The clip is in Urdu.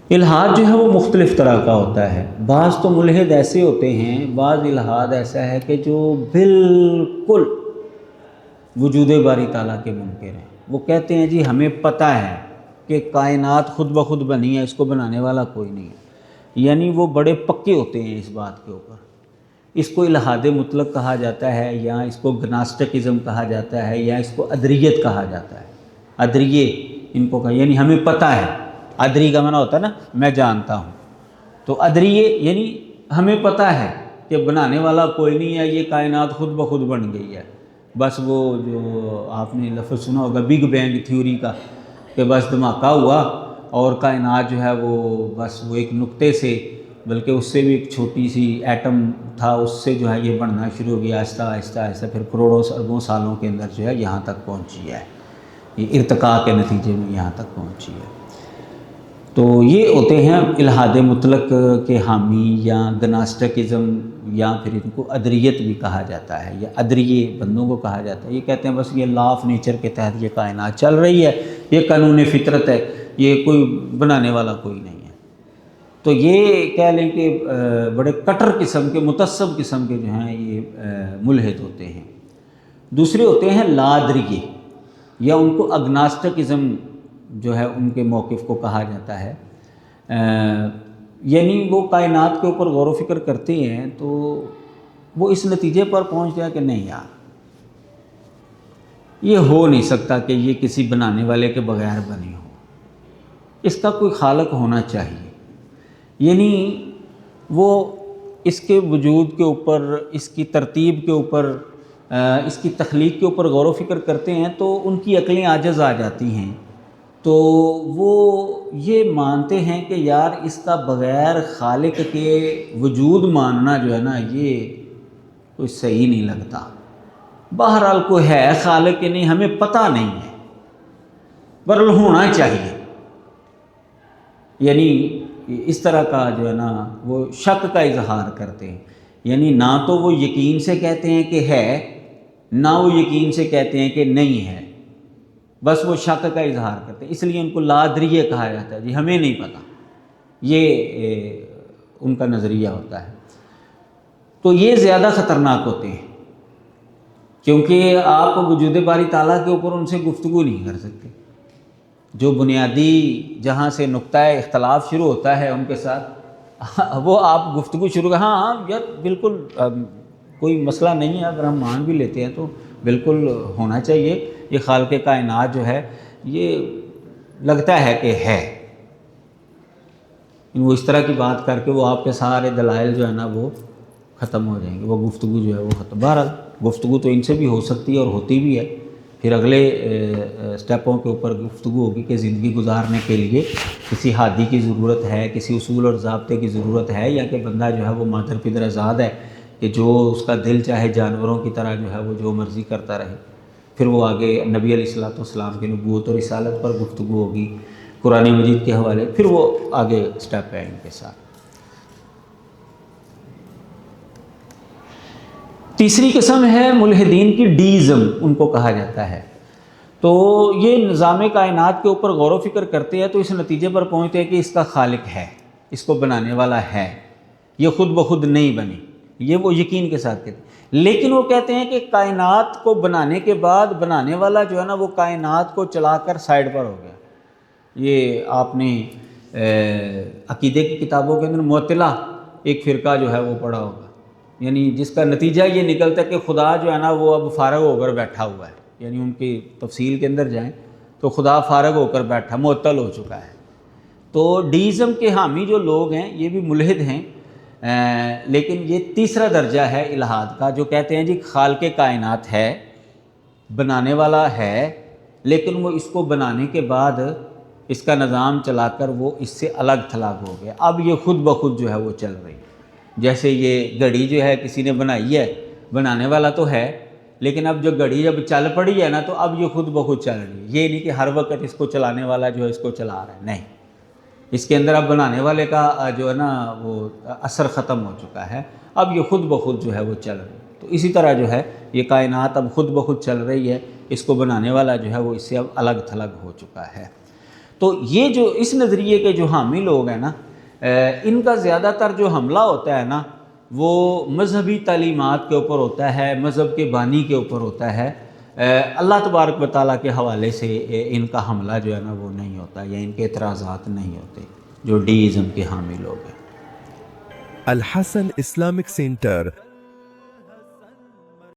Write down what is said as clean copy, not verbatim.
الحاد جو ہے وہ مختلف طرح کا ہوتا ہے۔ بعض تو ملحد ایسے ہوتے ہیں، بعض الحاد ایسا ہے کہ جو بالکل وجود باری تعالیٰ کے منکر ہیں۔ وہ کہتے ہیں جی ہمیں پتہ ہے کہ کائنات خود بخود بنی ہے، اس کو بنانے والا کوئی نہیں ہے۔ یعنی وہ بڑے پکے ہوتے ہیں اس بات کے اوپر۔ اس کو الحاد مطلق کہا جاتا ہے، یا اس کو گناسٹکزم کہا جاتا ہے، یا اس کو ادریت کہا جاتا ہے۔ ادریے ان کو کہا، یعنی ہمیں پتہ ہے۔ ادری کا معنی ہوتا ہے نا میں جانتا ہوں، تو ادریے یعنی ہمیں پتہ ہے کہ بنانے والا کوئی نہیں ہے، یہ کائنات خود بخود بن گئی ہے۔ بس وہ جو آپ نے لفظ سنا ہوگا بگ بینگ تھیوری کا، کہ بس دھماکہ ہوا اور کائنات جو ہے وہ بس وہ ایک نقطے سے، بلکہ اس سے بھی ایک چھوٹی سی ایٹم تھا، اس سے جو ہے یہ بڑھنا شروع ہو گیا آہستہ آہستہ آہستہ، پھر کروڑوں اربوں سالوں کے اندر جو ہے یہاں تک پہنچی ہے، یہ ارتقاء کے نتیجے میں یہاں تک پہنچی ہے۔ تو یہ ہوتے ہیں الحاد مطلق کے حامی، یا گناسٹکزم، یا پھر ان کو ادریت بھی کہا جاتا ہے، یا ادریے بندوں کو کہا جاتا ہے۔ یہ کہتے ہیں بس یہ لا آف نیچر کے تحت یہ کائنات چل رہی ہے، یہ قانون فطرت ہے، یہ کوئی بنانے والا کوئی نہیں ہے۔ تو یہ کہہ لیں کہ بڑے کٹر قسم کے، متعصب قسم کے جو ہیں یہ ملحد ہوتے ہیں۔ دوسرے ہوتے ہیں لادریے، یا ان کو اگناسٹکزم جو ہے ان کے موقف کو کہا جاتا ہے۔ یعنی وہ کائنات کے اوپر غور و فکر کرتے ہیں تو وہ اس نتیجے پر پہنچ جائے کہ نہیں یار، یہ ہو نہیں سکتا کہ یہ کسی بنانے والے کے بغیر بنی ہو، اس کا کوئی خالق ہونا چاہیے۔ یعنی وہ اس کے وجود کے اوپر، اس کی ترتیب کے اوپر، اس کی تخلیق کے اوپر غور و فکر کرتے ہیں تو ان کی عقلیں عاجز آ جاتی ہیں، تو وہ یہ مانتے ہیں کہ یار اس کا بغیر خالق کے وجود ماننا جو ہے نا یہ کوئی صحیح نہیں لگتا۔ بہرحال کوئی ہے خالق کہ نہیں ہمیں پتہ نہیں ہے، بہرحال ہونا چاہیے۔ یعنی اس طرح کا جو ہے نا وہ شک کا اظہار کرتے ہیں۔ یعنی نہ تو وہ یقین سے کہتے ہیں کہ ہے، نہ وہ یقین سے کہتے ہیں کہ نہیں ہے، بس وہ شک کا اظہار کرتے ہیں۔ اس لیے ان کو لادریہ کہا جاتا ہے، جی ہمیں نہیں پتہ، یہ ان کا نظریہ ہوتا ہے۔ تو یہ زیادہ خطرناک ہوتے ہیں، کیونکہ آپ وجود باری تعالیٰ کے اوپر ان سے گفتگو نہیں کر سکتے۔ جو بنیادی جہاں سے نقطہ اختلاف شروع ہوتا ہے ان کے ساتھ، وہ آپ گفتگو شروع کر، ہاں یار بالکل کوئی مسئلہ نہیں ہے، اگر ہم مان بھی لیتے ہیں تو بالکل ہونا چاہیے، یہ خالق کائنات جو ہے یہ لگتا ہے کہ ہے۔ وہ اس طرح کی بات کر کے وہ آپ کے سارے دلائل جو ہے نا وہ ختم ہو جائیں گے، وہ گفتگو جو ہے وہ ختم۔ بہرحال گفتگو تو ان سے بھی ہو سکتی ہے اور ہوتی بھی ہے، پھر اگلے سٹیپوں کے اوپر گفتگو ہوگی کہ زندگی گزارنے کے لیے کسی ہادی کی ضرورت ہے، کسی اصول اور ضابطے کی ضرورت ہے، یا کہ بندہ جو ہے وہ مادر پدر آزاد ہے کہ جو اس کا دل چاہے جانوروں کی طرح جو ہے وہ جو مرضی کرتا رہے۔ پھر وہ آگے نبی علیہ الصلوۃ والسلام کی نبوت اور رسالت پر گفتگو ہوگی قرآن مجید کے حوالے، پھر وہ آگے سٹیپ ہے ان کے ساتھ۔ تیسری قسم ہے ملحدین کی ڈیزم، ان کو کہا جاتا ہے۔ تو یہ نظام کائنات کے اوپر غور و فکر کرتے ہیں تو اس نتیجے پر پہنچتے ہیں کہ اس کا خالق ہے، اس کو بنانے والا ہے، یہ خود بخود نہیں بنی، یہ وہ یقین کے ساتھ کہتے ہیں۔ لیکن وہ کہتے ہیں کہ کائنات کو بنانے کے بعد بنانے والا جو ہے نا وہ کائنات کو چلا کر سائڈ پر ہو گیا۔ یہ آپ نے عقیدے کی کتابوں کے اندر معطلہ ایک فرقہ جو ہے وہ پڑھا ہوگا، یعنی جس کا نتیجہ یہ نکلتا ہے کہ خدا جو ہے نا وہ اب فارغ ہو کر بیٹھا ہوا ہے، یعنی ان کی تفصیل کے اندر جائیں تو خدا فارغ ہو کر بیٹھا، معطل ہو چکا ہے۔ تو ڈیزم کے حامی جو لوگ ہیں یہ بھی ملحد ہیں، لیکن یہ تیسرا درجہ ہے الحاد کا، جو کہتے ہیں جی خالق کائنات ہے، بنانے والا ہے، لیکن وہ اس کو بنانے کے بعد اس کا نظام چلا کر وہ اس سے الگ تھلگ ہو گیا، اب یہ خود بخود جو ہے وہ چل رہی ہے۔ جیسے یہ گھڑی جو ہے کسی نے بنائی ہے، بنانے والا تو ہے، لیکن اب جو گھڑی جب چل پڑی ہے نا تو اب یہ خود بخود چل رہی ہے۔ یہ نہیں کہ ہر وقت اس کو چلانے والا جو ہے اس کو چلا رہا ہے، نہیں، اس کے اندر اب بنانے والے کا جو ہے نا وہ اثر ختم ہو چکا ہے، اب یہ خود بخود جو ہے وہ چل رہی ہے۔ تو اسی طرح جو ہے یہ کائنات اب خود بخود چل رہی ہے، اس کو بنانے والا جو ہے وہ اس سے اب الگ تھلگ ہو چکا ہے۔ تو یہ جو اس نظریے کے جو حامی لوگ ہیں نا، ان کا زیادہ تر جو حملہ ہوتا ہے نا وہ مذہبی تعلیمات کے اوپر ہوتا ہے، مذہب کے بانی کے اوپر ہوتا ہے، اللہ تبارک و تعالیٰ کے حوالے سے ان کا حملہ جو ہے نا وہ نہیں ہوتا، یا ان کے اعتراضات نہیں ہوتے، جو ڈی ازم کے حامی لوگ ہیں۔ الحسن اسلامک سینٹر